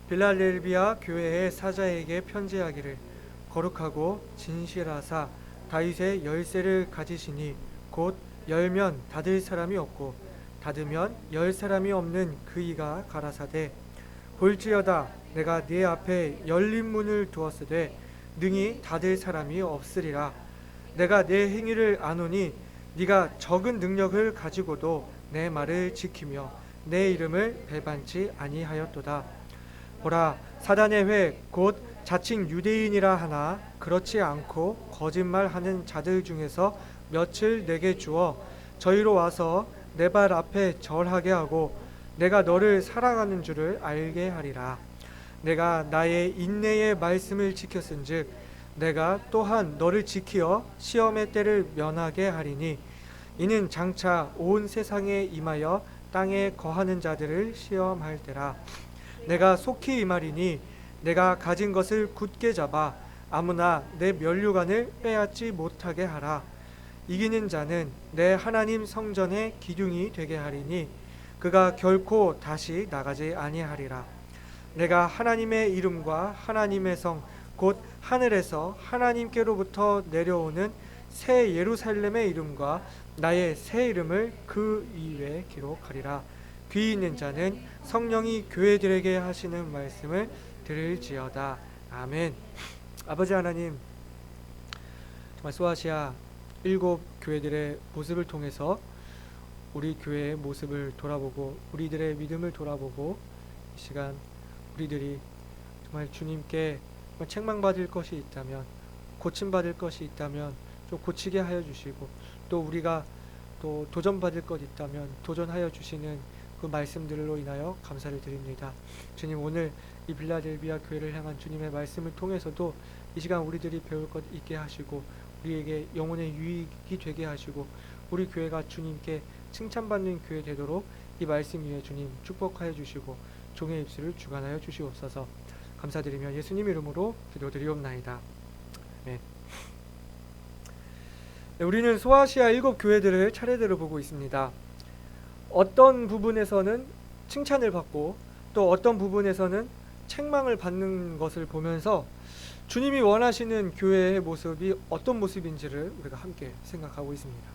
빌라델비아 교회의 사자에게 편지하기를 거룩하고 진실하사 다윗의 열쇠를 가지시니 곧 열면 닫을 사람이 없고 닫으면 열 사람이 없는 그이가 가라사대 볼지어다 내가 네 앞에 열린 문을 두었으되 능히 닫을 사람이 없으리라. 내가 내 행위를 아노니 네가 적은 능력을 가지고도 내 말을 지키며 내 이름을 배반치 아니하였도다. 보라, 사단의 회 곧 자칭 유대인이라 하나 그렇지 않고 거짓말하는 자들 중에서 며칠 내게 주어 저희로 와서 내 발 앞에 절하게 하고 내가 너를 사랑하는 줄을 알게 하리라. 내가 나의 인내의 말씀을 지켰은즉 내가 또한 너를 지키어 시험의 때를 면하게 하리니 이는 장차 온 세상에 임하여 땅에 거하는 자들을 시험할 때라. 내가 속히 임하리니 내가 가진 것을 굳게 잡아 아무나 내 면류관을 빼앗지 못하게 하라. 이기는 자는 내 하나님 성전의 기둥이 되게 하리니 그가 결코 다시 나가지 아니하리라. 내가 하나님의 이름과 하나님의 성 곧 하늘에서 하나님께로부터 내려오는 새 예루살렘의 이름과 나의 새 이름을 그 위에 기록하리라. 귀 있는 자는 성령이 교회들에게 하시는 말씀을 들을지어다. 아멘. 아버지 하나님, 정말 소아시아 7 교회들의 모습을 통해서 우리 교회의 모습을 돌아보고 우리들의 믿음을 돌아보고 이 시간 우리들이 정말 주님께 책망받을 것이 있다면, 고침받을 것이 있다면 좀 고치게 하여 주시고, 또 우리가 또 도전받을 것 있다면 도전하여 주시는 그 말씀들로 인하여 감사를 드립니다. 주님, 오늘 이 빌라델비아 교회를 향한 주님의 말씀을 통해서도 이 시간 우리들이 배울 것 있게 하시고 우리에게 영혼의 유익이 되게 하시고 우리 교회가 주님께 칭찬받는 교회 되도록 이 말씀 위에 주님 축복하여 주시고 종의 입술을 주관하여 주시옵소서. 감사드리며 예수님 이름으로 기도드리옵나이다. 네. 우리는 소아시아 7 교회들을 차례대로 보고 있습니다. 어떤 부분에서는 칭찬을 받고 또 어떤 부분에서는 책망을 받는 것을 보면서 주님이 원하시는 교회의 모습이 어떤 모습인지를 우리가 함께 생각하고 있습니다.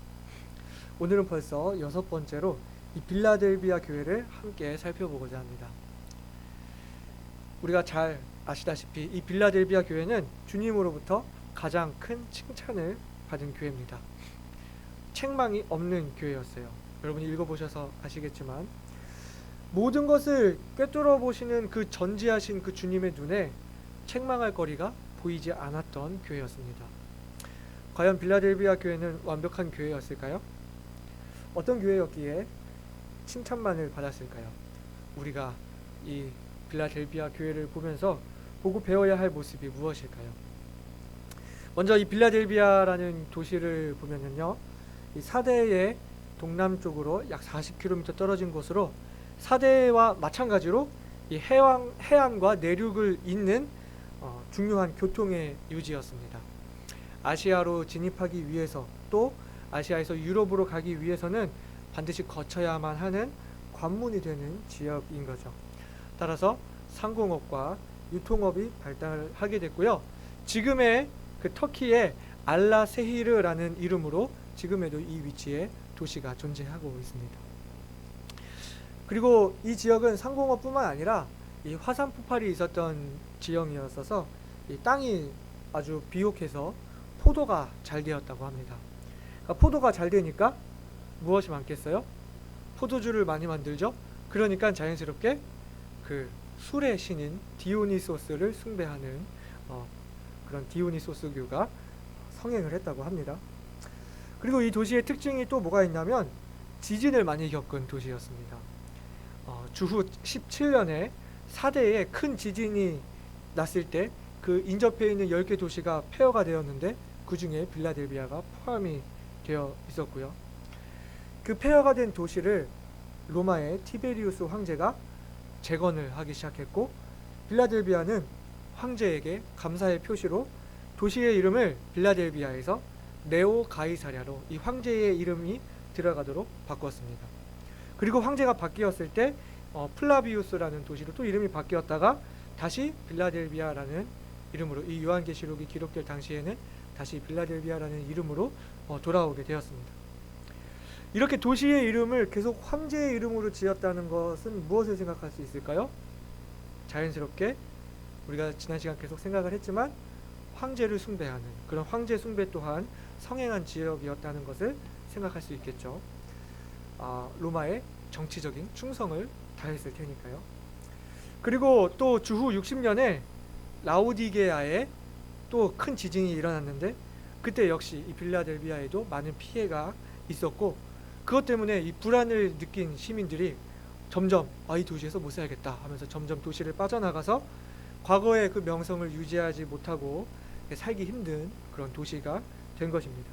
오늘은 벌써 6번째로 이 빌라델비아 교회를 함께 살펴보고자 합니다. 우리가 잘 아시다시피 이 빌라델비아 교회는 주님으로부터 가장 큰 칭찬을 받은 교회입니다. 책망이 없는 교회였어요. 여러분이 읽어보셔서 아시겠지만 모든 것을 꿰뚫어 보시는 그 전지하신 그 주님의 눈에 책망할 거리가 보이지 않았던 교회였습니다. 과연 빌라델비아 교회는 완벽한 교회였을까요? 어떤 교회였기에 칭찬만을 받았을까요? 우리가 이 빌라델비아 교회를 보면서 보고 배워야 할 모습이 무엇일까요? 먼저 이 빌라델비아라는 도시를 보면요, 이 사대의 동남쪽으로 약 40km 떨어진 곳으로 사대와 마찬가지로 이 해안과 내륙을 잇는 중요한 교통의 유지였습니다. 아시아로 진입하기 위해서 또 아시아에서 유럽으로 가기 위해서는 반드시 거쳐야만 하는 관문이 되는 지역인 거죠. 따라서 상공업과 유통업이 발달하게 됐고요. 지금의 그 터키의 알라세히르라는 이름으로 지금에도 이 위치에 도시가 존재하고 있습니다. 그리고 이 지역은 상공업뿐만 아니라 이 화산 폭발이 있었던 지형이었어서 이 땅이 아주 비옥해서 포도가 잘 되었다고 합니다. 그러니까 포도가 잘 되니까 무엇이 많겠어요? 포도주를 많이 만들죠. 그러니까 자연스럽게 그 술의 신인 디오니소스를 숭배하는 그런 디오니소스교가 성행을 했다고 합니다. 그리고 이 도시의 특징이 또 뭐가 있냐면 지진을 많이 겪은 도시였습니다. 주후 17년에 4대의 큰 지진이 났을 때 그 인접해 있는 10개 도시가 폐허가 되었는데 그 중에 빌라델비아가 포함이 되어 있었고요. 그 폐허가 된 도시를 로마의 티베리우스 황제가 재건을 하기 시작했고, 빌라델비아는 황제에게 감사의 표시로 도시의 이름을 빌라델비아에서 네오 가이사랴로 이 황제의 이름이 들어가도록 바꿨습니다. 그리고 황제가 바뀌었을 때 플라비우스라는 도시로 또 이름이 바뀌었다가 다시 빌라델비아라는 이름으로, 이 요한계시록이 기록될 당시에는 다시 빌라델비아라는 이름으로 돌아오게 되었습니다. 이렇게 도시의 이름을 계속 황제의 이름으로 지었다는 것은 무엇을 생각할 수 있을까요? 자연스럽게 우리가 지난 시간 계속 생각을 했지만 황제를 숭배하는, 그런 황제 숭배 또한 성행한 지역이었다는 것을 생각할 수 있겠죠. 로마의 정치적인 충성을 다했을 테니까요. 그리고 또 주후 60년에 라오디게아에 또 큰 지진이 일어났는데, 그때 역시 이 빌라델비아에도 많은 피해가 있었고, 그것 때문에 이 불안을 느낀 시민들이 점점 이 도시에서 못 살겠다 하면서 점점 도시를 빠져나가서 과거의 그 명성을 유지하지 못하고 살기 힘든 그런 도시가 된 것입니다.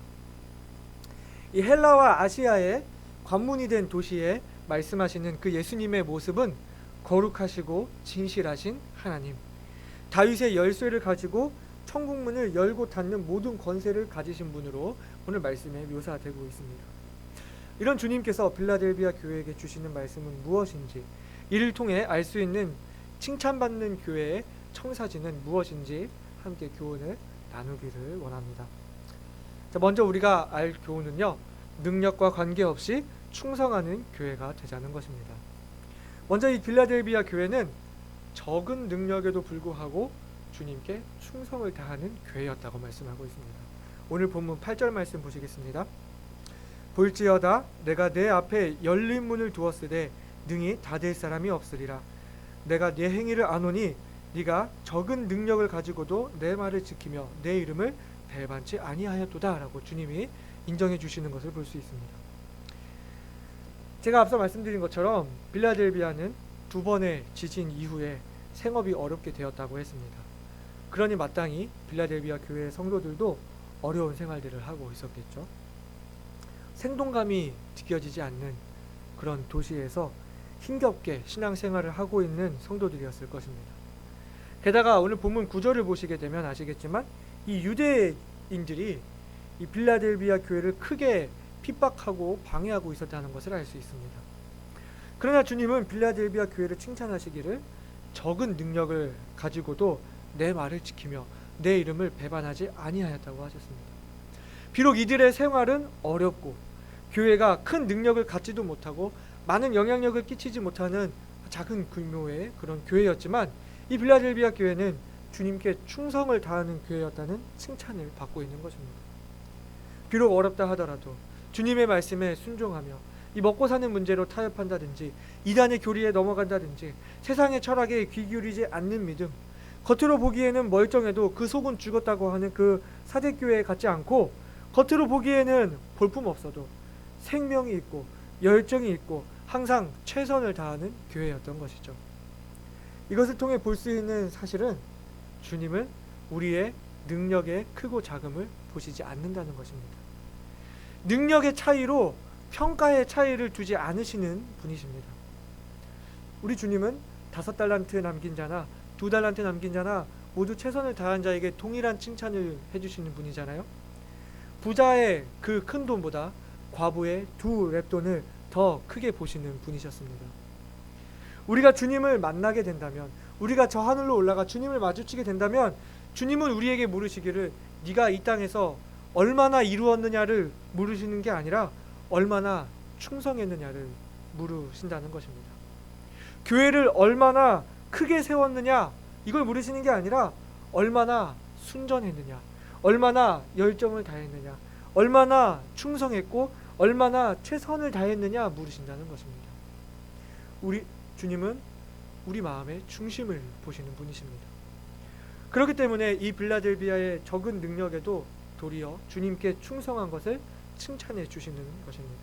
이 헬라와 아시아의 관문이 된 도시에 말씀하시는 그 예수님의 모습은 거룩하시고 진실하신 하나님, 다윗의 열쇠를 가지고 천국문을 열고 닫는 모든 권세를 가지신 분으로 오늘 말씀에 묘사되고 있습니다. 이런 주님께서 빌라델비아 교회에게 주시는 말씀은 무엇인지, 이를 통해 알 수 있는 칭찬받는 교회의 청사진은 무엇인지 함께 교훈을 나누기를 원합니다. 자, 먼저 우리가 알 교훈은요, 능력과 관계없이 충성하는 교회가 되자는 것입니다. 먼저 이 빌라델비아 교회는 적은 능력에도 불구하고 주님께 충성을 다하는 교회였다고 말씀하고 있습니다. 오늘 본문 8절 말씀 보시겠습니다. 볼지어다 내가 내 앞에 열린 문을 두었으되 능히 닫을 사람이 없으리라. 내가 내 행위를 아노니 네가 적은 능력을 가지고도 내 말을 지키며 내 이름을 배반치 아니하였도다 라고 주님이 인정해 주시는 것을 볼 수 있습니다. 제가 앞서 말씀드린 것처럼 빌라델비아는 두 번의 지진 이후에 생업이 어렵게 되었다고 했습니다. 그러니 마땅히 빌라델비아 교회의 성도들도 어려운 생활들을 하고 있었겠죠. 생동감이 느껴지지 않는 그런 도시에서 힘겹게 신앙생활을 하고 있는 성도들이었을 것입니다. 게다가 오늘 본문 9절을 보시게 되면 아시겠지만 이 유대인들이 이 빌라델비아 교회를 크게 핍박하고 방해하고 있었다는 것을 알 수 있습니다. 그러나 주님은 빌라델비아 교회를 칭찬하시기를 적은 능력을 가지고도 내 말을 지키며 내 이름을 배반하지 아니하였다고 하셨습니다. 비록 이들의 생활은 어렵고 교회가 큰 능력을 갖지도 못하고 많은 영향력을 끼치지 못하는 작은 규모의 그런 교회였지만 이 빌라델비아 교회는 주님께 충성을 다하는 교회였다는 칭찬을 받고 있는 것입니다. 비록 어렵다 하더라도 주님의 말씀에 순종하며 이 먹고 사는 문제로 타협한다든지 이단의 교리에 넘어간다든지 세상의 철학에 귀 기울이지 않는 믿음, 겉으로 보기에는 멀쩡해도 그 속은 죽었다고 하는 그 사대교회 같지 않고 겉으로 보기에는 볼품없어도 생명이 있고 열정이 있고 항상 최선을 다하는 교회였던 것이죠. 이것을 통해 볼 수 있는 사실은 주님은 우리의 능력의 크고 작음을 보시지 않는다는 것입니다. 능력의 차이로 평가의 차이를 두지 않으시는 분이십니다. 우리 주님은 5달란트 남긴 자나 2달란트 남긴 자나 모두 최선을 다한 자에게 동일한 칭찬을 해주시는 분이잖아요. 부자의 그 큰 돈보다 과부의 2렙돈을 더 크게 보시는 분이셨습니다. 우리가 주님을 만나게 된다면, 우리가 저 하늘로 올라가 주님을 마주치게 된다면 주님은 우리에게 물으시기를 네가 이 땅에서 얼마나 이루었느냐를 물으시는 게 아니라 얼마나 충성했느냐를 물으신다는 것입니다. 교회를 얼마나 크게 세웠느냐 이걸 물으시는 게 아니라 얼마나 순전했느냐, 얼마나 열정을 다했느냐, 얼마나 충성했고 얼마나 최선을 다했느냐 물으신다는 것입니다. 우리 주님은 우리 마음의 중심을 보시는 분이십니다. 그렇기 때문에 이 빌라델비아의 적은 능력에도 도리어 주님께 충성한 것을 칭찬해 주시는 것입니다.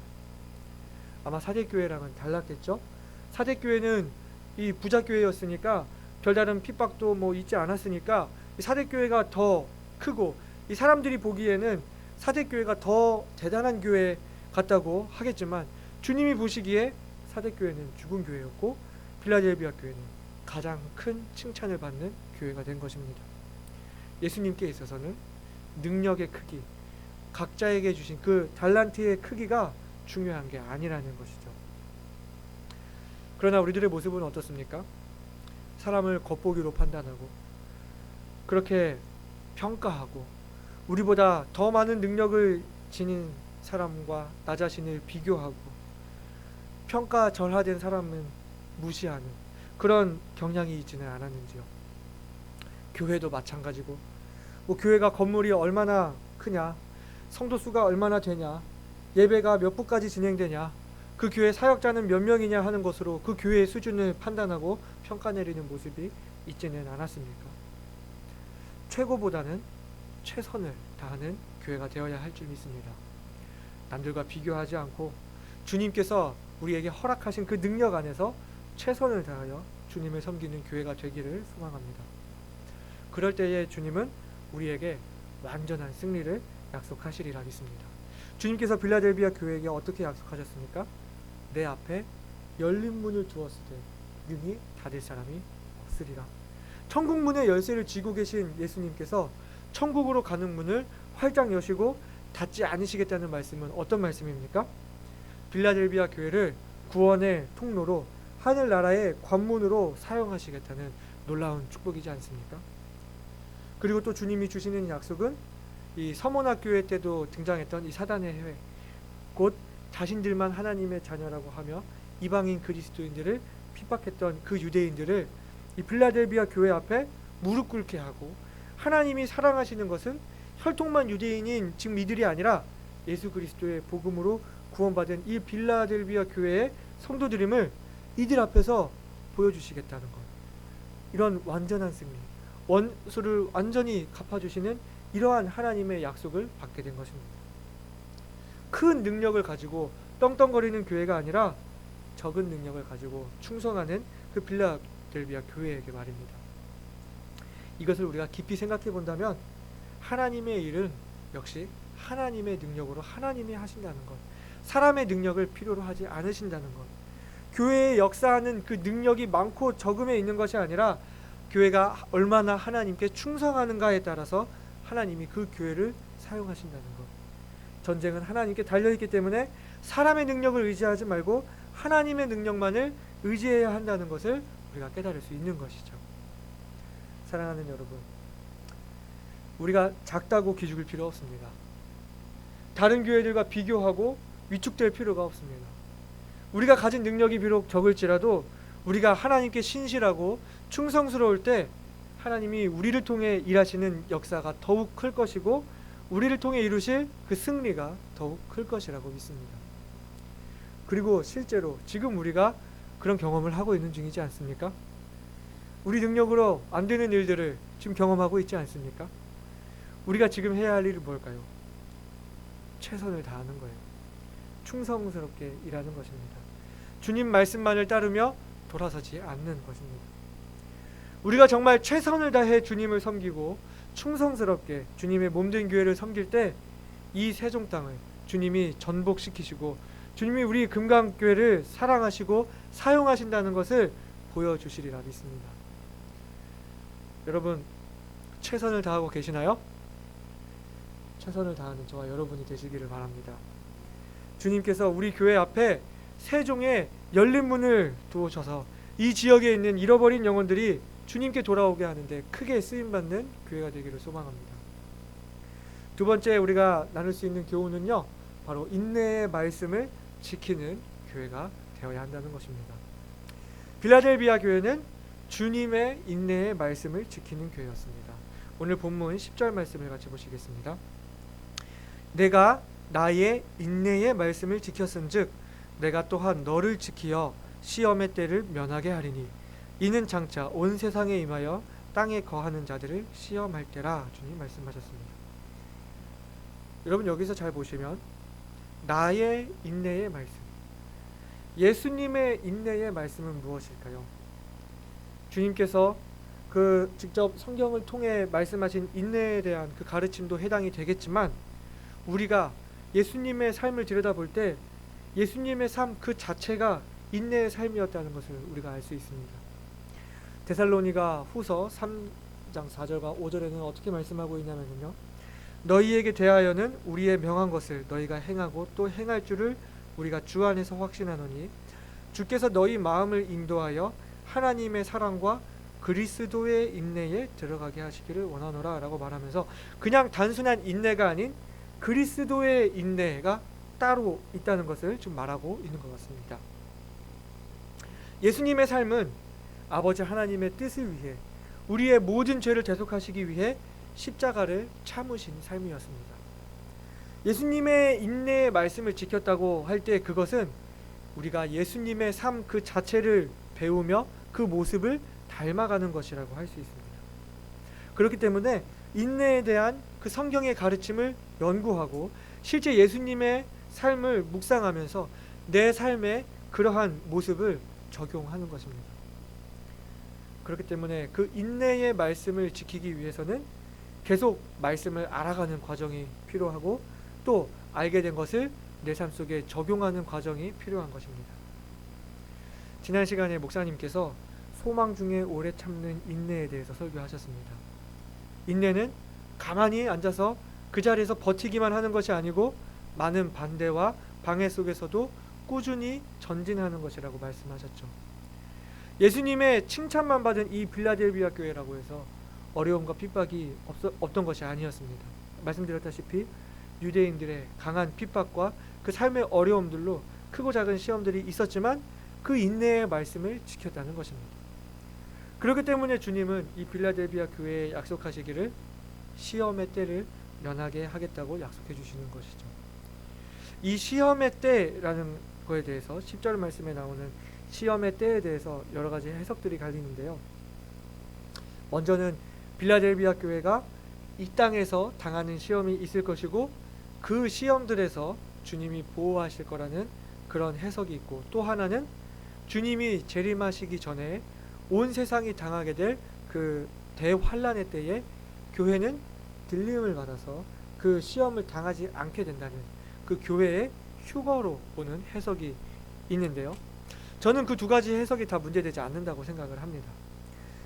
아마 사대교회랑은 달랐겠죠. 사대교회는 이 부자교회였으니까 별다른 핍박도 있지 않았으니까 사대교회가 더 크고 이 사람들이 보기에는 사대교회가 더 대단한 교회 같다고 하겠지만 주님이 보시기에 사대교회는 죽은 교회였고 빌라델비아 교회는 가장 큰 칭찬을 받는 교회가 된 것입니다. 예수님께 있어서는 능력의 크기, 각자에게 주신 그 달란트의 크기가 중요한 게 아니라는 것이죠. 그러나 우리들의 모습은 어떻습니까? 사람을 겉보기로 판단하고 그렇게 평가하고 우리보다 더 많은 능력을 지닌 사람과 나 자신을 비교하고 평가절하된 사람은 무시하는 그런 경향이 있지는 않았는지요. 교회도 마찬가지고 교회가 건물이 얼마나 크냐, 성도 수가 얼마나 되냐, 예배가 몇 부까지 진행되냐, 그 교회 사역자는 몇 명이냐 하는 것으로 그 교회의 수준을 판단하고 평가 내리는 모습이 있지는 않았습니까? 최고보다는 최선을 다하는 교회가 되어야 할 줄 믿습니다. 남들과 비교하지 않고 주님께서 우리에게 허락하신 그 능력 안에서 최선을 다하여 주님을 섬기는 교회가 되기를 소망합니다. 그럴 때에 주님은 우리에게 완전한 승리를 약속하시리라 믿습니다. 주님께서 빌라델비아 교회에게 어떻게 약속하셨습니까? 내 앞에 열린 문을 두었을 때 능히 닫을 사람이 없으리라. 천국 문의 열쇠를 쥐고 계신 예수님께서 천국으로 가는 문을 활짝 여시고 닫지 않으시겠다는 말씀은 어떤 말씀입니까? 빌라델비아 교회를 구원의 통로로 하늘나라의 관문으로 사용하시겠다는 놀라운 축복이지 않습니까? 그리고 또 주님이 주시는 약속은 이 서문학 교회 때도 등장했던 이 사단의 해외, 곧 자신들만 하나님의 자녀라고 하며 이방인 그리스도인들을 핍박했던 그 유대인들을 이 빌라델비아 교회 앞에 무릎 꿇게 하고 하나님이 사랑하시는 것은 혈통만 유대인인 즉 이들이 아니라 예수 그리스도의 복음으로 구원받은 이 빌라델비아 교회의 성도들임을 이들 앞에서 보여주시겠다는 것. 이런 완전한 승리, 원수를 완전히 갚아주시는 이러한 하나님의 약속을 받게 된 것입니다. 큰 능력을 가지고 떵떵거리는 교회가 아니라 적은 능력을 가지고 충성하는 그 빌라델비아 교회에게 말입니다. 이것을 우리가 깊이 생각해 본다면 하나님의 일은 역시 하나님의 능력으로 하나님이 하신다는 것, 사람의 능력을 필요로 하지 않으신다는 것, 교회의 역사하는 그 능력이 많고 적음에 있는 것이 아니라 교회가 얼마나 하나님께 충성하는가에 따라서 하나님이 그 교회를 사용하신다는 것. 전쟁은 하나님께 달려있기 때문에 사람의 능력을 의지하지 말고 하나님의 능력만을 의지해야 한다는 것을 우리가 깨달을 수 있는 것이죠. 사랑하는 여러분, 우리가 작다고 기죽을 필요 없습니다. 다른 교회들과 비교하고 위축될 필요가 없습니다. 우리가 가진 능력이 비록 적을지라도 우리가 하나님께 신실하고 충성스러울 때 하나님이 우리를 통해 일하시는 역사가 더욱 클 것이고 우리를 통해 이루실 그 승리가 더욱 클 것이라고 믿습니다. 그리고 실제로 지금 우리가 그런 경험을 하고 있는 중이지 않습니까? 우리 능력으로 안 되는 일들을 지금 경험하고 있지 않습니까? 우리가 지금 해야 할 일은 뭘까요? 최선을 다하는 거예요. 충성스럽게 일하는 것입니다. 주님 말씀만을 따르며 돌아서지 않는 것입니다. 우리가 정말 최선을 다해 주님을 섬기고 충성스럽게 주님의 몸된 교회를 섬길 때 이 세종 땅을 주님이 전복시키시고 주님이 우리 금강교회를 사랑하시고 사용하신다는 것을 보여주시리라 믿습니다. 여러분, 최선을 다하고 계시나요? 최선을 다하는 저와 여러분이 되시기를 바랍니다. 주님께서 우리 교회 앞에 세종의 열린 문을 두어셔서 이 지역에 있는 잃어버린 영혼들이 주님께 돌아오게 하는데 크게 쓰임받는 교회가 되기를 소망합니다. 두 번째 우리가 나눌 수 있는 교훈은요, 바로 인내의 말씀을 지키는 교회가 되어야 한다는 것입니다. 빌라델비아 교회는 주님의 인내의 말씀을 지키는 교회였습니다. 오늘 본문 10절 말씀을 같이 보시겠습니다. 내가 나의 인내의 말씀을 지켰은즉 내가 또한 너를 지키어 시험의 때를 면하게 하리니 이는 장차 온 세상에 임하여 땅에 거하는 자들을 시험할 때라. 주님 말씀하셨습니다. 여러분, 여기서 잘 보시면 나의 인내의 말씀, 예수님의 인내의 말씀은 무엇일까요? 주님께서 그 직접 성경을 통해 말씀하신 인내에 대한 그 가르침도 해당이 되겠지만 우리가 예수님의 삶을 들여다볼 때 예수님의 삶 그 자체가 인내의 삶이었다는 것을 우리가 알 수 있습니다. 데살로니가 후서 3장 4절과 5절에는 어떻게 말씀하고 있냐면요, 너희에게 대하여는 우리의 명한 것을 너희가 행하고 또 행할 줄을 우리가 주 안에서 확신하노니 주께서 너희 마음을 인도하여 하나님의 사랑과 그리스도의 인내에 들어가게 하시기를 원하노라 라고 말하면서 그냥 단순한 인내가 아닌 그리스도의 인내가 따로 있다는 것을 좀 말하고 있는 것 같습니다. 예수님의 삶은 아버지 하나님의 뜻을 위해 우리의 모든 죄를 대속하시기 위해 십자가를 참으신 삶이었습니다. 예수님의 인내의 말씀을 지켰다고 할 때 그것은 우리가 예수님의 삶 그 자체를 배우며 그 모습을 닮아가는 것이라고 할 수 있습니다. 그렇기 때문에 인내에 대한 그 성경의 가르침을 연구하고 실제 예수님의 삶을 묵상하면서 내 삶에 그러한 모습을 적용하는 것입니다. 그렇기 때문에 그 인내의 말씀을 지키기 위해서는 계속 말씀을 알아가는 과정이 필요하고 또 알게 된 것을 내 삶 속에 적용하는 과정이 필요한 것입니다. 지난 시간에 목사님께서 소망 중에 오래 참는 인내에 대해서 설교하셨습니다. 인내는 가만히 앉아서 그 자리에서 버티기만 하는 것이 아니고 많은 반대와 방해 속에서도 꾸준히 전진하는 것이라고 말씀하셨죠. 예수님의 칭찬만 받은 이 빌라델비아 교회라고 해서 어려움과 핍박이 없던 것이 아니었습니다. 말씀드렸다시피 유대인들의 강한 핍박과 그 삶의 어려움들로 크고 작은 시험들이 있었지만 그 인내의 말씀을 지켰다는 것입니다. 그렇기 때문에 주님은 이 빌라델비아 교회에 약속하시기를 시험의 때를 면하게 하겠다고 약속해 주시는 것이죠. 이 시험의 때라는 거에 대해서 10절 말씀에 나오는 시험의 때에 대해서 여러 가지 해석들이 갈리는데요. 먼저는 빌라델비아 교회가 이 땅에서 당하는 시험이 있을 것이고 그 시험들에서 주님이 보호하실 거라는 그런 해석이 있고, 또 하나는 주님이 재림하시기 전에 온 세상이 당하게 될 그 대환란의 때에 교회는 들림을 받아서 그 시험을 당하지 않게 된다는 그 교회의 휴거로 보는 해석이 있는데요. 저는 그 두 가지 해석이 다 문제되지 않는다고 생각을 합니다.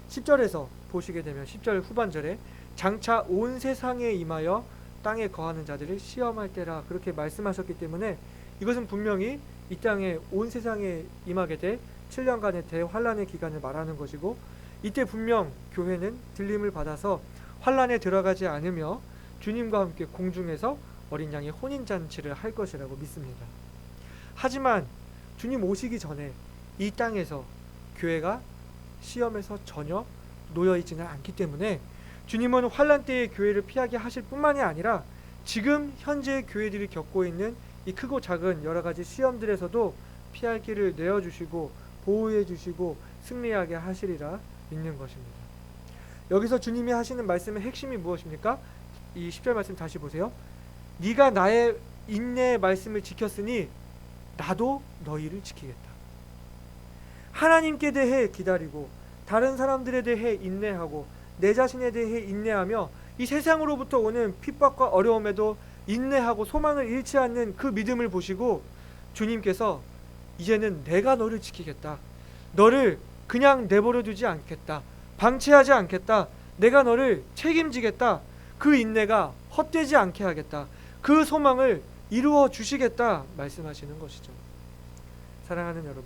10절에서 보시게 되면 10절 후반절에 장차 온 세상에 임하여 땅에 거하는 자들을 시험할 때라 그렇게 말씀하셨기 때문에 이것은 분명히 이 땅에 온 세상에 임하게 될 7년간의 대환란의 기간을 말하는 것이고, 이때 분명 교회는 들림을 받아서 환란에 들어가지 않으며 주님과 함께 공중에서 어린 양의 혼인잔치를 할 것이라고 믿습니다. 하지만 주님 오시기 전에 이 땅에서 교회가 시험에서 전혀 놓여있지는 않기 때문에 주님은 환란 때의 교회를 피하게 하실 뿐만이 아니라 지금 현재 교회들이 겪고 있는 이 크고 작은 여러 가지 시험들에서도 피할 길을 내어주시고 보호해 주시고 승리하게 하시리라 믿는 것입니다. 여기서 주님이 하시는 말씀의 핵심이 무엇입니까? 이 10절 말씀 다시 보세요. 네가 나의 인내의 말씀을 지켰으니 나도 너희를 지키겠다. 하나님께 대해 기다리고 다른 사람들에 대해 인내하고 내 자신에 대해 인내하며 이 세상으로부터 오는 핍박과 어려움에도 인내하고 소망을 잃지 않는 그 믿음을 보시고 주님께서 이제는 내가 너를 지키겠다. 너를 그냥 내버려 두지 않겠다. 방치하지 않겠다. 내가 너를 책임지겠다. 그 인내가 헛되지 않게 하겠다. 그 소망을 이루어 주시겠다 말씀하시는 것이죠. 사랑하는 여러분,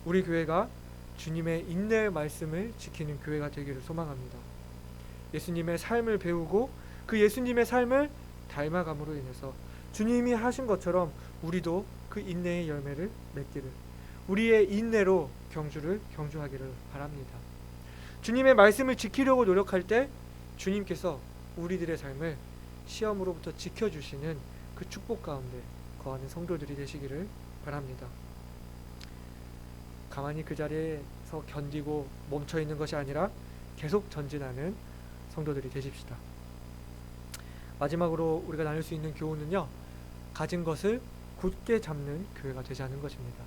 우리 교회가 주님의 인내의 말씀을 지키는 교회가 되기를 소망합니다. 예수님의 삶을 배우고 그 예수님의 삶을 닮아감으로 인해서 주님이 하신 것처럼 우리도 그 인내의 열매를 맺기를, 우리의 인내로 경주를 경주하기를 바랍니다. 주님의 말씀을 지키려고 노력할 때 주님께서 우리들의 삶을 시험으로부터 지켜주시는 그 축복 가운데 거하는 성도들이 되시기를 바랍니다. 가만히 그 자리에서 견디고 멈춰있는 것이 아니라 계속 전진하는 성도들이 되십시다. 마지막으로 우리가 나눌 수 있는 교훈은요, 가진 것을 굳게 잡는 교회가 되자는 것입니다.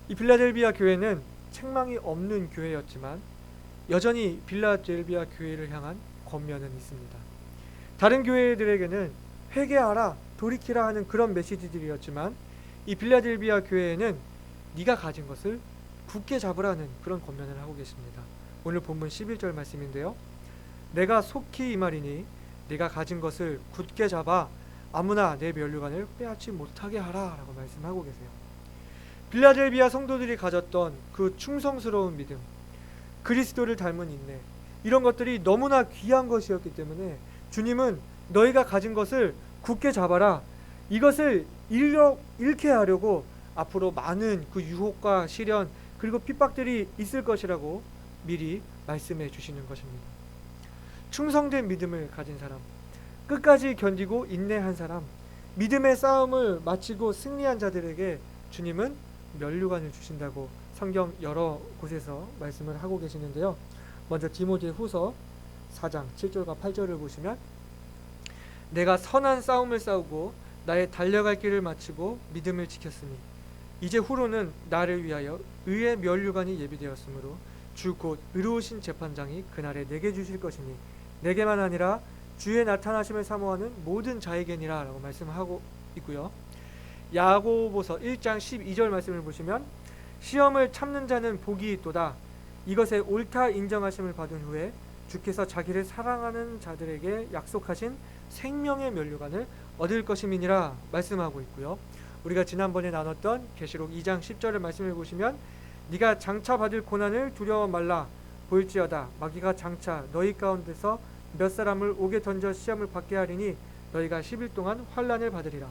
이 빌라델비아 교회는 책망이 없는 교회였지만 여전히 빌라델비아 교회를 향한 권면은 있습니다. 다른 교회들에게는 회개하라, 돌이키라 하는 그런 메시지들이었지만 이 빌라델비아 교회에는 네가 가진 것을 굳게 잡으라는 그런 권면을 하고 계십니다. 오늘 본문 11절 말씀인데요. 내가 속히 이 말이니 네가 가진 것을 굳게 잡아 아무나 내 면류관을 빼앗지 못하게 하라 라고 말씀하고 계세요. 빌라델비아 성도들이 가졌던 그 충성스러운 믿음, 그리스도를 닮은 인내, 이런 것들이 너무나 귀한 것이었기 때문에 주님은 너희가 가진 것을 굳게 잡아라, 이것을 잃게 하려고 앞으로 많은 그 유혹과 시련 그리고 핍박들이 있을 것이라고 미리 말씀해 주시는 것입니다. 충성된 믿음을 가진 사람, 끝까지 견디고 인내한 사람, 믿음의 싸움을 마치고 승리한 자들에게 주님은 면류관을 주신다고 성경 여러 곳에서 말씀을 하고 계시는데요. 먼저 디모데후서 4장 7절과 8절을 보시면, 내가 선한 싸움을 싸우고 나의 달려갈 길을 마치고 믿음을 지켰으니 이제 후로는 나를 위하여 의의 면류관이 예비되었으므로 주 곧 의로우신 재판장이 그날에 내게 주실 것이니 내게만 아니라 주의 나타나심을 사모하는 모든 자에게니라 라고 말씀하고 있고요. 야고보서 1장 12절 말씀을 보시면, 시험을 참는 자는 복이 있도다, 이것에 옳다 인정하심을 받은 후에 주께서 자기를 사랑하는 자들에게 약속하신 생명의 면류관을 얻을 것임이니라 말씀하고 있고요. 우리가 지난번에 나눴던 계시록 2장 10절의 말씀을 보시면, 네가 장차 받을 고난을 두려워 말라, 볼지어다 마귀가 장차 너희 가운데서 몇 사람을 옥에 던져 시험을 받게 하리니 너희가 10일 동안 환난을 받으리라.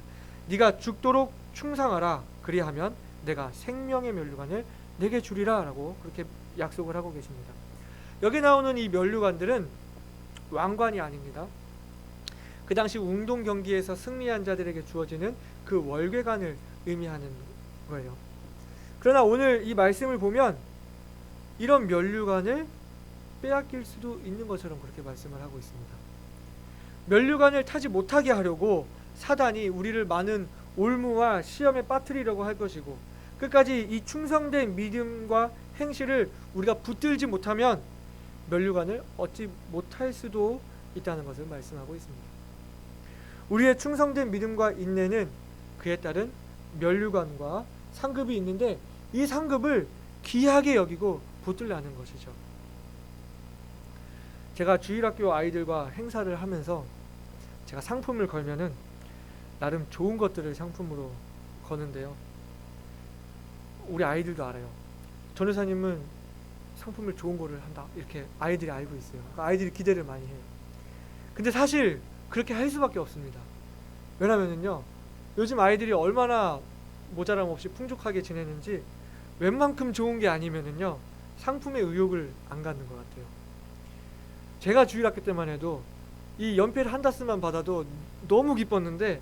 네가 죽도록 충성하라, 그리하면 내가 생명의 면류관을 내게 주리라 라고 그렇게 약속을 하고 계십니다. 여기 나오는 이 면류관들은 왕관이 아닙니다. 그 당시 운동 경기에서 승리한 자들에게 주어지는 그 월궤관을 의미하는 거예요. 그러나 오늘 이 말씀을 보면 이런 면류관을 빼앗길 수도 있는 것처럼 그렇게 말씀을 하고 있습니다. 면류관을 타지 못하게 하려고 사단이 우리를 많은 올무와 시험에 빠뜨리려고 할 것이고, 끝까지 이 충성된 믿음과 행실을 우리가 붙들지 못하면 면류관을 얻지 못할 수도 있다는 것을 말씀하고 있습니다. 우리의 충성된 믿음과 인내는 그에 따른 면류관과 상급이 있는데, 이 상급을 귀하게 여기고 붙들라는 것이죠. 제가 주일학교 아이들과 행사를 하면서 제가 상품을 걸면은 나름 좋은 것들을 상품으로 거는데요. 우리 아이들도 알아요. 전도사님은 상품을 좋은 거를 한다, 이렇게 아이들이 알고 있어요. 그러니까 아이들이 기대를 많이 해요. 근데 사실 그렇게 할 수밖에 없습니다. 왜냐면은요, 요즘 아이들이 얼마나 모자람 없이 풍족하게 지내는지 웬만큼 좋은 게 아니면은요 상품의 의욕을 안 갖는 것 같아요. 제가 주일학교 때만 해도 이 연필 한 다스만 받아도 너무 기뻤는데,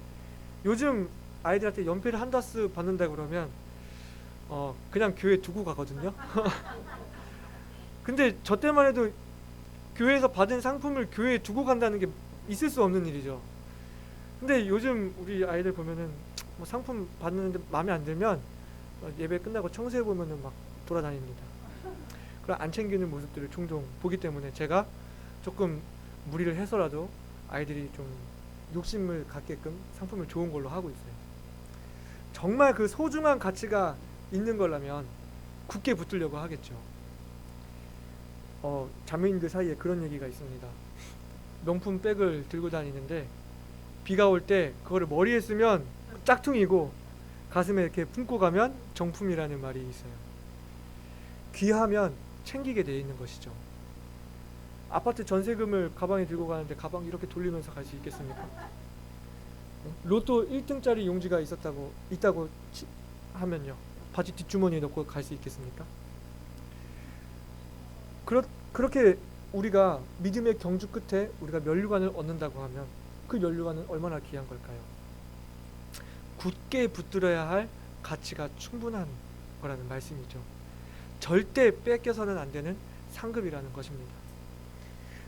요즘 아이들한테 연필 한 다스 받는다 그러면 그냥 교회 두고 가거든요. 근데 저 때만 해도 교회에서 받은 상품을 교회에 두고 간다는 게 있을 수 없는 일이죠. 근데 요즘 우리 아이들 보면은 뭐 상품 받는데 마음에 안 들면 예배 끝나고 청소해 보면은 막 돌아다닙니다. 그런 안 챙기는 모습들을 종종 보기 때문에 제가 조금 무리를 해서라도 아이들이 좀 욕심을 갖게끔 상품을 좋은 걸로 하고 있어요. 정말 그 소중한 가치가 있는 거라면 굳게 붙들려고 하겠죠. 자매님들 사이에 그런 얘기가 있습니다. 명품 백을 들고 다니는데 비가 올 때 그거를 머리에 쓰면 짝퉁이고 가슴에 이렇게 품고 가면 정품이라는 말이 있어요. 귀하면 챙기게 돼 있는 것이죠. 아파트 전세금을 가방에 들고 가는데 가방 이렇게 돌리면서 갈 수 있겠습니까? 로또 1등짜리 용지가 있다고 하면요, 바지 뒷주머니에 넣고 갈 수 있겠습니까? 그렇게 우리가 믿음의 경주 끝에 우리가 면류관을 얻는다고 하면 그 면류관은 얼마나 귀한 걸까요? 굳게 붙들어야 할 가치가 충분한 거라는 말씀이죠. 절대 뺏겨서는 안 되는 상급이라는 것입니다.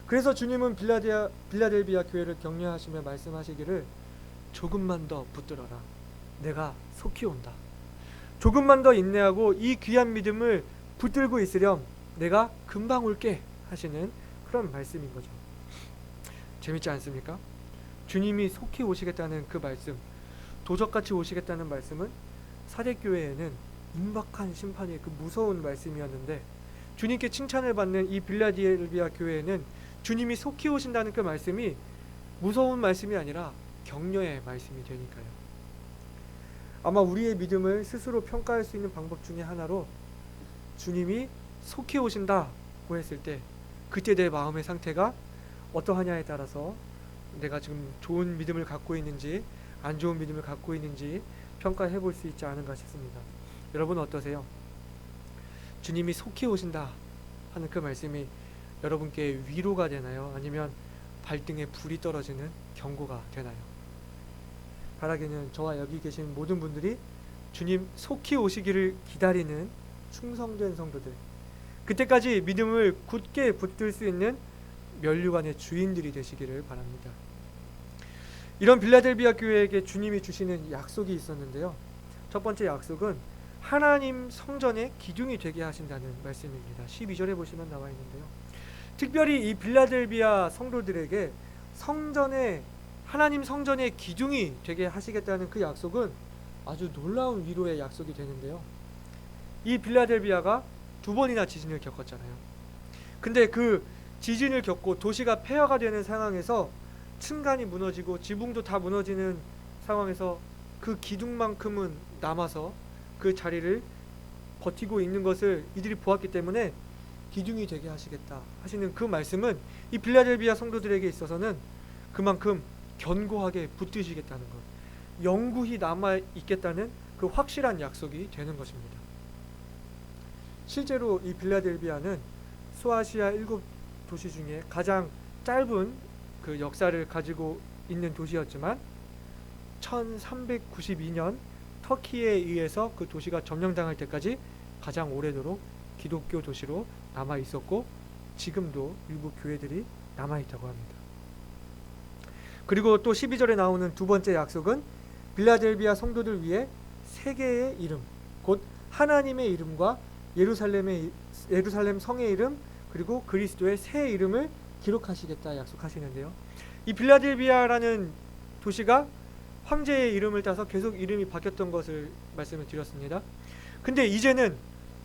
그래서 주님은 빌라델비아 교회를 격려하시며 말씀하시기를, 조금만 더 붙들어라, 내가 속히 온다. 조금만 더 인내하고 이 귀한 믿음을 붙들고 있으렴, 내가 금방 올게 하시는 그런 말씀인 거죠. 재밌지 않습니까? 주님이 속히 오시겠다는 그 말씀, 도적같이 오시겠다는 말씀은 사대교회에는 임박한 심판의 그 무서운 말씀이었는데, 주님께 칭찬을 받는 이 빌라델비아 교회에는 주님이 속히 오신다는 그 말씀이 무서운 말씀이 아니라 격려의 말씀이 되니까요. 아마 우리의 믿음을 스스로 평가할 수 있는 방법 중에 하나로 주님이 속히 오신다고 라고 했을 때 그때 내 마음의 상태가 어떠하냐에 따라서 내가 지금 좋은 믿음을 갖고 있는지 안 좋은 믿음을 갖고 있는지 평가해 볼 수 있지 않은가 싶습니다. 여러분 어떠세요? 주님이 속히 오신다 하는 그 말씀이 여러분께 위로가 되나요? 아니면 발등에 불이 떨어지는 경고가 되나요? 바라기는 저와 여기 계신 모든 분들이 주님 속히 오시기를 기다리는 충성된 성도들, 그때까지 믿음을 굳게 붙들 수 있는 면류관의 주인들이 되시기를 바랍니다. 이런 빌라델비아 교회에게 주님이 주시는 약속이 있었는데요. 첫 번째 약속은 하나님 성전의 기둥이 되게 하신다는 말씀입니다. 12절에 보시면 나와 있는데요. 특별히 이 빌라델비아 성도들에게 하나님 성전의 기둥이 되게 하시겠다는 그 약속은 아주 놀라운 위로의 약속이 되는데요. 이 빌라델비아가 2번이나 지진을 겪었잖아요. 근데 그 지진을 겪고 도시가 폐허가 되는 상황에서 층간이 무너지고 지붕도 다 무너지는 상황에서 그 기둥만큼은 남아서 그 자리를 버티고 있는 것을 이들이 보았기 때문에 기둥이 되게 하시겠다 하시는 그 말씀은 이 빌라델비아 성도들에게 있어서는 그만큼 견고하게 붙드시겠다는 것, 영구히 남아있겠다는 그 확실한 약속이 되는 것입니다. 실제로 이 빌라델비아는 소아시아 7도시 중에 가장 짧은 그 역사를 가지고 있는 도시였지만 1392년 터키에 의해서 그 도시가 점령당할 때까지 가장 오래도록 기독교 도시로 남아 있었고 지금도 일부 교회들이 남아 있다고 합니다. 그리고 또 12절에 나오는 2번째 약속은 빌라델비아 성도들 위해 세 개의 이름, 곧 하나님의 이름과 예루살렘 성의 이름, 그리고 그리스도의 새 이름을 기록하시겠다 약속하시는데요. 이 빌라델비아라는 도시가 황제의 이름을 따서 계속 이름이 바뀌었던 것을 말씀을 드렸습니다. 근데 이제는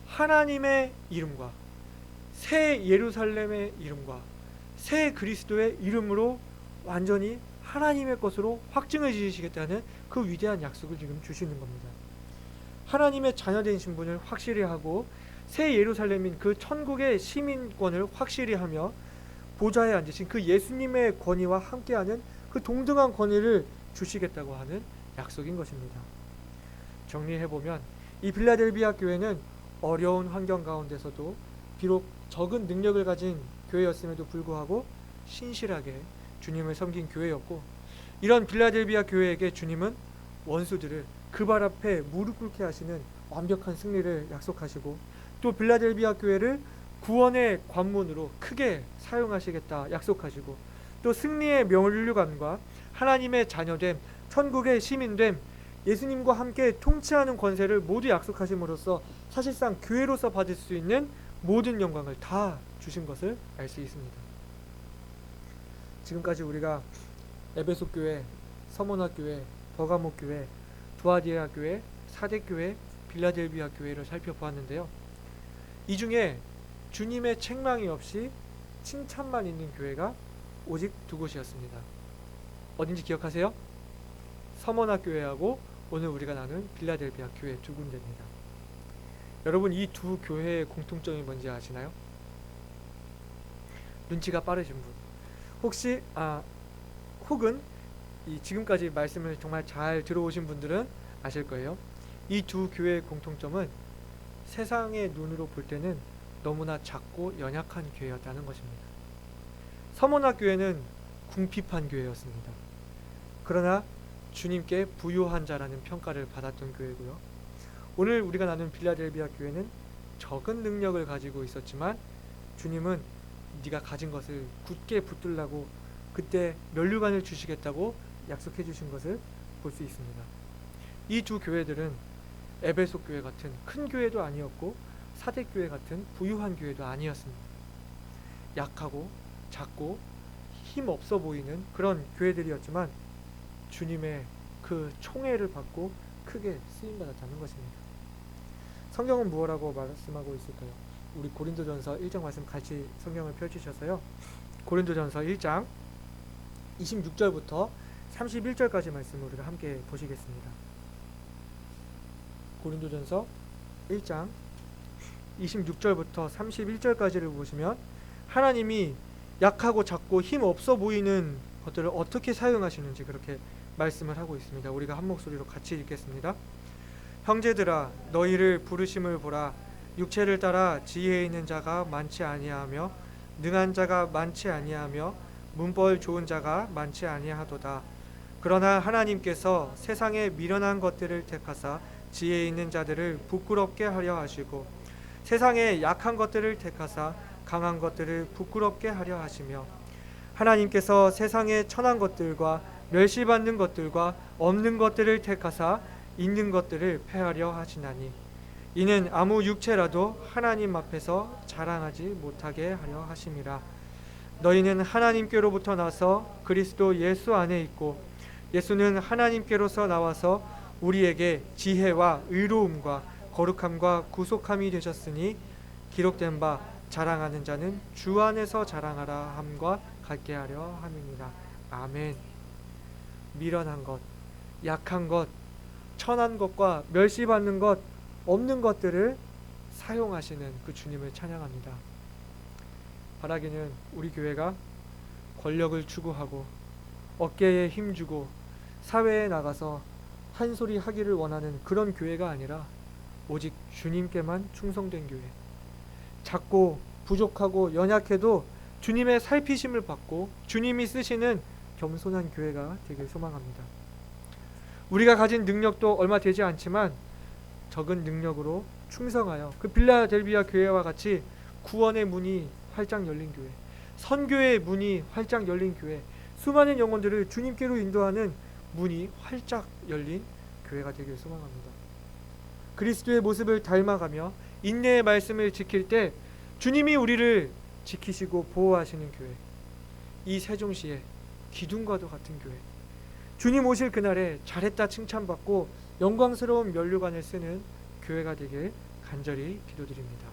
하나님의 이름과 새 예루살렘의 이름과 새 그리스도의 이름으로 완전히 하나님의 것으로 확증을 지으시겠다는 그 위대한 약속을 지금 주시는 겁니다. 하나님의 자녀된 신분을 확실히 하고 새 예루살렘인 그 천국의 시민권을 확실히 하며 보좌에 앉으신 그 예수님의 권위와 함께하는 그 동등한 권위를 주시겠다고 하는 약속인 것입니다. 정리해보면 이 빌라델비아 교회는 어려운 환경 가운데서도 비록 적은 능력을 가진 교회였음에도 불구하고 신실하게 주님을 섬긴 교회였고, 이런 빌라델비아 교회에게 주님은 원수들을 그 발 앞에 무릎 꿇게 하시는 완벽한 승리를 약속하시고, 또 빌라델비아 교회를 구원의 관문으로 크게 사용하시겠다 약속하시고, 또 승리의 면류관과 하나님의 자녀됨, 천국의 시민됨, 예수님과 함께 통치하는 권세를 모두 약속하심으로써 사실상 교회로서 받을 수 있는 모든 영광을 다 주신 것을 알 수 있습니다. 지금까지 우리가 에베소 교회, 서머나 교회, 버가모 교회, 두아디아 교회, 사대 교회, 빌라델비아 교회를 살펴보았는데요. 이 중에 주님의 책망이 없이 칭찬만 있는 교회가 오직 2곳이었습니다. 어딘지 기억하세요? 서머나 교회하고 오늘 우리가 나눈 빌라델비아 교회 2군데입니다. 여러분, 이 2 교회의 공통점이 뭔지 아시나요? 눈치가 빠르신 분, 혹은 지금까지 말씀을 정말 잘 들어오신 분들은 아실 거예요. 이 2 교회의 공통점은 세상의 눈으로 볼 때는 너무나 작고 연약한 교회였다는 것입니다. 서머나 교회는 궁핍한 교회였습니다. 그러나 주님께 부유한 자라는 평가를 받았던 교회고요. 오늘 우리가 나눈 빌라델비아 교회는 적은 능력을 가지고 있었지만 주님은 네가 가진 것을 굳게 붙들라고 그때 면류관을 주시겠다고 약속해 주신 것을 볼 수 있습니다. 이 2 교회들은 에베소 교회 같은 큰 교회도 아니었고 사대 교회 같은 부유한 교회도 아니었습니다. 약하고 작고 힘 없어 보이는 그런 교회들이었지만 주님의 그 총애를 받고 크게 쓰임받았다는 것입니다. 성경은 무엇라고 말씀하고 있을까요? 우리 고린도전서 1장 말씀 같이 성경을 펼치셔서요. 고린도전서 1장 26절부터 31절까지 말씀을 우리가 함께 보시겠습니다. 고린도전서 1장 26절부터 31절까지를 보시면 하나님이 약하고 작고 힘 없어 보이는 것들을 어떻게 사용하시는지 그렇게 말씀을 하고 있습니다. 우리가 한 목소리로 같이 읽겠습니다. 형제들아 너희를 부르심을 보라. 육체를 따라 지혜 있는 자가 많지 아니하며 능한 자가 많지 아니하며 문벌 좋은 자가 많지 아니하도다. 그러나 하나님께서 세상에 미련한 것들을 택하사 지혜 있는 자들을 부끄럽게 하려 하시고 세상에 약한 것들을 택하사 강한 것들을 부끄럽게 하려 하시며 하나님께서 세상에 천한 것들과 멸시받는 것들과 없는 것들을 택하사 있는 것들을 폐하려 하시나니 이는 아무 육체라도 하나님 앞에서 자랑하지 못하게 하려 하심이라. 너희는 하나님께로부터 나서 그리스도 예수 안에 있고 예수는 하나님께로서 나와서 우리에게 지혜와 의로움과 거룩함과 구속함이 되셨으니 기록된 바 자랑하는 자는 주 안에서 자랑하라 함과 같게 하려 함이니라. 아멘. 미련한 것, 약한 것, 천한 것과 멸시받는 것, 없는 것들을 사용하시는 그 주님을 찬양합니다. 바라기는 우리 교회가 권력을 추구하고 어깨에 힘주고 사회에 나가서 한 소리 하기를 원하는 그런 교회가 아니라 오직 주님께만 충성된 교회, 작고 부족하고 연약해도 주님의 살피심을 받고 주님이 쓰시는 겸손한 교회가 되길 소망합니다. 우리가 가진 능력도 얼마 되지 않지만 적은 능력으로 충성하여 그 빌라델비아 교회와 같이 구원의 문이 활짝 열린 교회, 선교의 문이 활짝 열린 교회, 수많은 영혼들을 주님께로 인도하는 문이 활짝 열린 교회가 되길 소망합니다. 그리스도의 모습을 닮아가며 인내의 말씀을 지킬 때 주님이 우리를 지키시고 보호하시는 교회, 이 세종시의 기둥과도 같은 교회, 주님 오실 그날에 잘했다 칭찬받고 영광스러운 면류관을 쓰는 교회가 되길 간절히 기도드립니다.